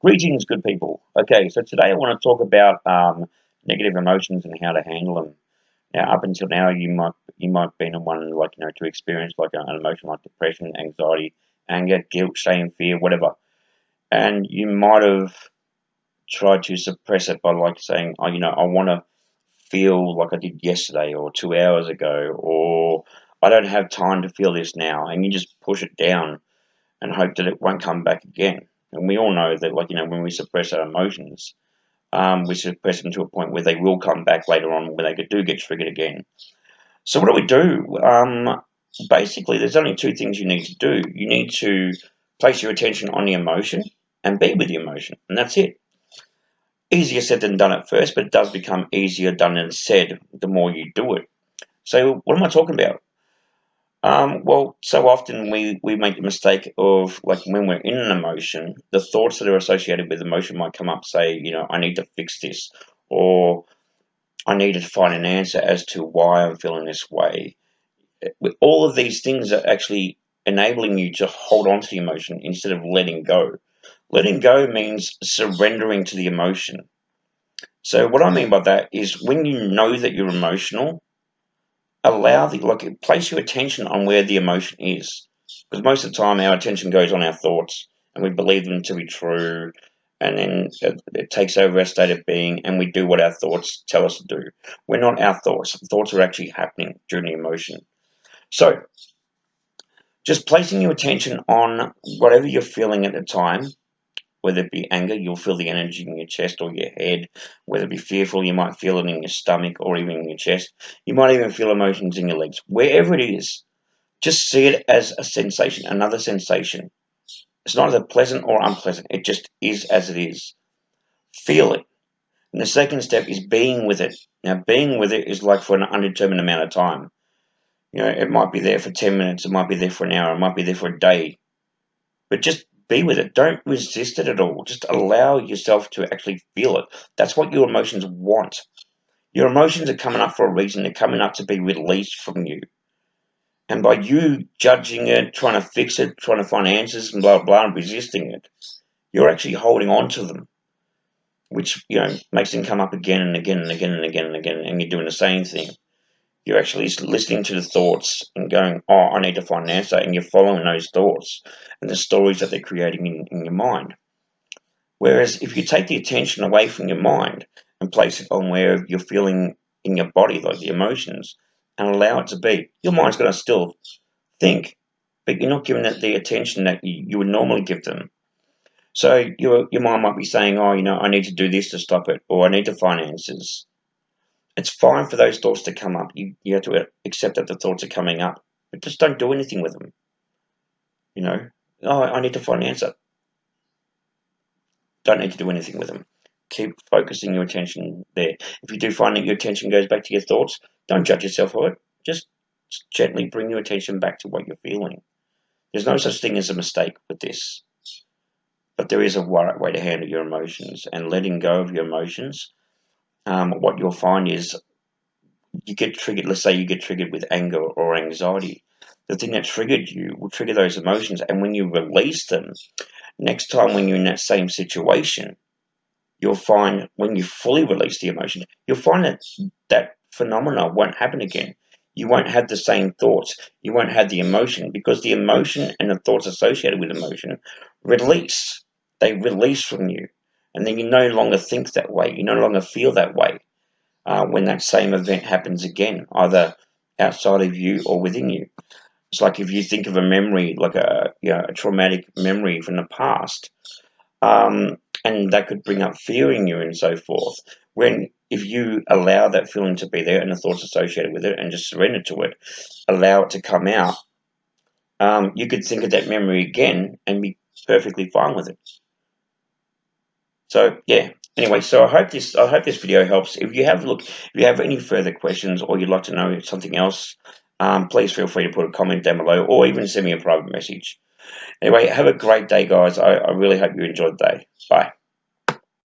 Greetings, good people. Okay, so today I want to talk about negative emotions and how to handle them. Now, up until now, you might be in one to experience like an emotion like depression, anxiety, anger, guilt, shame, fear, whatever, and you might have tried to suppress it by saying, oh, I want to feel like I did yesterday or 2 hours ago, or I don't have time to feel this now, and you just push it down and hope that it won't come back again. And we all know that, when we suppress our emotions, we suppress them to a point where they will come back later on when they do get triggered again. So what do we do? Basically, there's only two things you need to do. You need to place your attention on the emotion and be with the emotion, and that's it. Easier said than done at first, but it does become easier done than said the more you do it. So what am I talking about? Well, so often we make the mistake of, when we're in an emotion, the thoughts that are associated with emotion might come up, say, I need to fix this, or I need to find an answer as to why I'm feeling this way. All of these things are actually enabling you to hold on to the emotion instead of letting go. Letting go means surrendering to the emotion. So what I mean by that is when you know that you're emotional, place your attention on where the emotion is, because most of the time our attention goes on our thoughts and we believe them to be true, and then it takes over our state of being and we do what our thoughts tell us to do. We're not our thoughts. Thoughts are actually happening during the emotion. So just placing your attention on whatever you're feeling at the time, whether it be anger, you'll feel the energy in your chest or your head. Whether it be fearful, you might feel it in your stomach or even in your chest. You might even feel emotions in your legs. Wherever it is, just see it as a sensation, another sensation. It's not either pleasant or unpleasant. It just is as it is. Feel it. And the second step is being with it. Now, being with it is like for an undetermined amount of time. It might be there for 10 minutes. It might be there for an hour. It might be there for a day. But just be with it. Don't resist it at all. Just allow yourself to actually feel it. That's what your emotions want. Your emotions are coming up for a reason. They're coming up to be released from you. And by you judging it, trying to fix it, trying to find answers and blah, blah, and resisting it, you're actually holding on to them, which, makes them come up again and again and again and again and again, and you're doing the same thing. You're actually listening to the thoughts and going, oh, I need to find an answer, and you're following those thoughts and the stories that they're creating in your mind. Whereas if you take the attention away from your mind and place it on where you're feeling in your body, like the emotions, and allow it to be, your mind's going to still think, but you're not giving it the attention that you would normally give them. So your mind might be saying, oh, I need to do this to stop it, or I need to find answers. It's fine for those thoughts to come up. You have to accept that the thoughts are coming up, but just don't do anything with them. Oh, I need to find an answer. Don't need to do anything with them. Keep focusing your attention there. If you do find that your attention goes back to your thoughts, don't judge yourself for it. Just gently bring your attention back to what you're feeling. There's no such thing as a mistake with this. But there is a right way to handle your emotions, and letting go of your emotions. What you'll find is you get triggered. Let's say you get triggered with anger or anxiety. The thing that triggered you will trigger those emotions, and when you release them, next time when you're in that same situation, you'll find when you fully release the emotion, you'll find that that phenomena won't happen again. You won't have the same thoughts. You won't have the emotion, because the emotion and the thoughts associated with emotion release. They release from you. And then you no longer think that way. You no longer feel that way when that same event happens again, either outside of you or within you. It's like if you think of a memory, like a traumatic memory from the past, and that could bring up fear in you and so forth. If you allow that feeling to be there and the thoughts associated with it and just surrender to it, allow it to come out, you could think of that memory again and be perfectly fine with it. So yeah. Anyway, so I hope this video helps. If you have any further questions or you'd like to know something else, please feel free to put a comment down below or even send me a private message. Anyway, have a great day, guys. I really hope you enjoyed the day. Bye.